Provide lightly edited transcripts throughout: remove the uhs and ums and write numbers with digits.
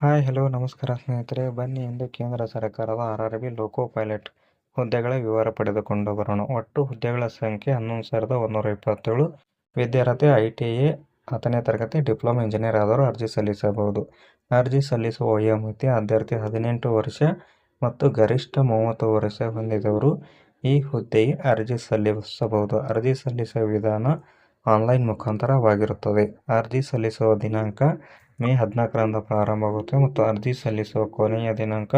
Hi hello ನಮಸ್ಕಾರ ಸ್ನೇಹಿತರೆ, ಬನ್ನಿ ಇಂದು ಕೇಂದ್ರ ಸರ್ಕಾರದ RRB ಲೋಕೋ ಪೈಲಟ್ ಹುದ್ದೆಗಳ ವಿವರ ಪಡೆದುಕೊಂಡು ಬರೋಣ. ಒಟ್ಟು ಹುದ್ದೆಗಳ ಸಂಖ್ಯೆ 11,127. ವಿದ್ಯಾರ್ಥಿ ITI 10ನೇ ತರಗತಿ ಡಿಪ್ಲೊಮಾ ಇಂಜಿನಿಯರ್ ಆದರೂ ಅರ್ಜಿ ಸಲ್ಲಿಸಬಹುದು. ಅರ್ಜಿ ಸಲ್ಲಿಸುವ ವಯೋಮಿತಿ ಅಭ್ಯರ್ಥಿ 18 ವರ್ಷ ಮತ್ತು ಗರಿಷ್ಠ 30 ವರ್ಷ ಹೊಂದಿದವರು ಈ ಹುದ್ದೆಗೆ ಅರ್ಜಿ ಸಲ್ಲಿಸಬಹುದು. ಅರ್ಜಿ ಸಲ್ಲಿಸುವ ವಿಧಾನ ಆನ್ಲೈನ್ ಮುಖಾಂತರವಾಗಿರುತ್ತದೆ. ಅರ್ಜಿ ಸಲ್ಲಿಸುವ ದಿನಾಂಕ ಮೇ 14ರಂದು ಪ್ರಾರಂಭವಾಗುತ್ತದೆ ಮತ್ತು ಅರ್ಜಿ ಸಲ್ಲಿಸುವ ಕೊನೆಯ ದಿನಾಂಕ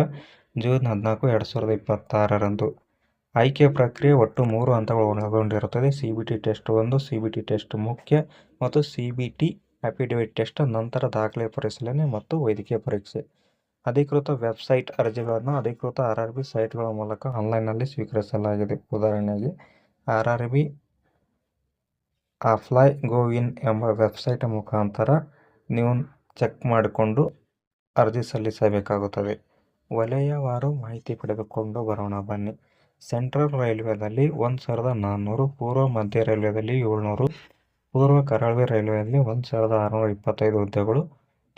ಜೂನ್ 14, 2026ರಂದು. ಆಯ್ಕೆ ಪ್ರಕ್ರಿಯೆ ಒಟ್ಟು 3 ಹಂತಗಳು ಒಳಗೊಂಡಿರುತ್ತದೆ. CBT ಟೆಸ್ಟ್ 1, CBT ಟೆಸ್ಟ್ ಮುಖ್ಯ ಮತ್ತು CBT ಅಫಿಡವಿಟ್ ಟೆಸ್ಟ್, ನಂತರ ದಾಖಲೆ ಪರಿಶೀಲನೆ ಮತ್ತು ವೈದ್ಯಕೀಯ ಪರೀಕ್ಷೆ. ಅಧಿಕೃತ ವೆಬ್ಸೈಟ್ ಅರ್ಜಿಗಳನ್ನು ಅಧಿಕೃತ RRB ಸೈಟ್ಗಳ ಮೂಲಕ ಆನ್ಲೈನ್ನಲ್ಲಿ ಸ್ವೀಕರಿಸಲಾಗಿದೆ. ಉದಾಹರಣೆಗೆ RRB ಅಪ್ಲೈ ಗೋ ಇನ್ ಎಂಬ ವೆಬ್ಸೈಟ್ ಮುಖಾಂತರ ನೀವು ಚೆಕ್ ಮಾಡಿಕೊಂಡು ಅರ್ಜಿ ಸಲ್ಲಿಸಬೇಕಾಗುತ್ತದೆ. ವಲಯವಾರು ಮಾಹಿತಿ ಪಡೆದುಕೊಂಡು ಬರೋಣ ಬನ್ನಿ. ಸೆಂಟ್ರಲ್ ರೈಲ್ವೆದಲ್ಲಿ 1,400, ಪೂರ್ವ ಮಧ್ಯ ರೈಲ್ವೆದಲ್ಲಿ 700, ಪೂರ್ವ ಕರಾವಳಿ ರೈಲ್ವೆಯಲ್ಲಿ 1,625 ಹುದ್ದೆಗಳು,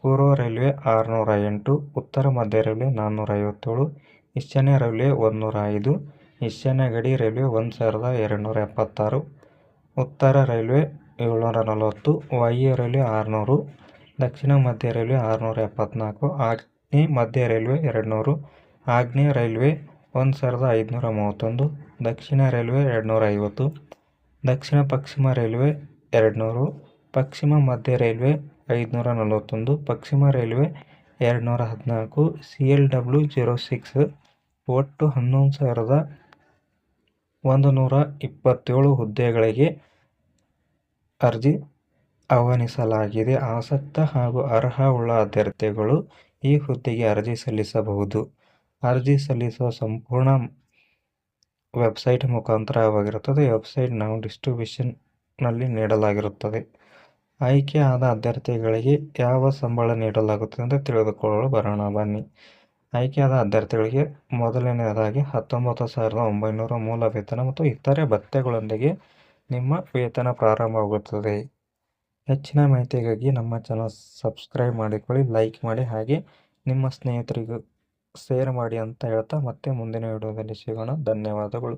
ಪೂರ್ವ ರೈಲ್ವೆ 608, ಉತ್ತರ ಮಧ್ಯ ರೈಲ್ವೆ 457, ಈಶಾನ್ಯ ರೈಲ್ವೆ 105, ಈಶಾನ್ಯ ಗಡಿ ರೈಲ್ವೆ 1,276, ಉತ್ತರ ರೈಲ್ವೆ 740, ವಾಯವ್ಯ ರೈಲ್ವೆ 600, ದಕ್ಷಿಣ ಮಧ್ಯ ರೈಲ್ವೆ 674, ಆಗ್ನೇಯ ಮಧ್ಯ ರೈಲ್ವೆ 200, ಆಗ್ನೇಯ ರೈಲ್ವೆ 1,531, ದಕ್ಷಿಣ ರೈಲ್ವೆ 250, ದಕ್ಷಿಣ ಪಶ್ಚಿಮ ರೈಲ್ವೆ 200, ಪಶ್ಚಿಮ ಮಧ್ಯ ರೈಲ್ವೆ 541, ಪಶ್ಚಿಮ ರೈಲ್ವೆ 214, CLW 06. ಒಟ್ಟು 11,127 ಹುದ್ದೆಗಳಿಗೆ ಅರ್ಜಿ ಆಹ್ವಾನಿಸಲಾಗಿದೆ. ಆಸಕ್ತ ಹಾಗೂ ಅರ್ಹ ಉಳ್ಳ ಅಭ್ಯರ್ಥಿಗಳು ಈ ಹುದ್ದೆಗೆ ಅರ್ಜಿ ಸಲ್ಲಿಸಬಹುದು. ಅರ್ಜಿ ಸಲ್ಲಿಸುವ ಸಂಪೂರ್ಣ ವೆಬ್ಸೈಟ್ ಮುಖಾಂತರವಾಗಿರುತ್ತದೆ. ವೆಬ್ಸೈಟ್ ನಾವು ಡಿಸ್ಕ್ರಿಪ್ಷನ್ನಲ್ಲಿ ನೀಡಲಾಗಿರುತ್ತದೆ. ಆಯ್ಕೆ ಆದ ಅಭ್ಯರ್ಥಿಗಳಿಗೆ ಯಾವ ಸಂಬಳ ನೀಡಲಾಗುತ್ತದೆ ಅಂತ ತಿಳಿದುಕೊಳ್ಳಲು ಬರೋಣ ಬನ್ನಿ. ಆಯ್ಕೆಯಾದ ಅಭ್ಯರ್ಥಿಗಳಿಗೆ ಮೊದಲನೆಯದಾಗಿ 19,900 ಮೂಲ ವೇತನ ಮತ್ತು ಇತರೆ ಭತ್ಯೆಗಳೊಂದಿಗೆ ನಿಮ್ಮ ವೇತನ ಪ್ರಾರಂಭವಾಗುತ್ತದೆ. ಹೆಚ್ಚಿನ ಮಾಹಿತಿಗಾಗಿ ನಮ್ಮ ಚಾನಲ್ ಸಬ್ಸ್ಕ್ರೈಬ್ ಮಾಡಿಕೊಳ್ಳಿ, ಲೈಕ್ ಮಾಡಿ, ಹಾಗೆ ನಿಮ್ಮ ಸ್ನೇಹಿತರಿಗೂ ಶೇರ್ ಮಾಡಿ ಅಂತ ಹೇಳ್ತಾ ಮತ್ತೆ ಮುಂದಿನ ವಿಡಿಯೋದಲ್ಲಿ ಸಿಗೋಣ. ಧನ್ಯವಾದಗಳು.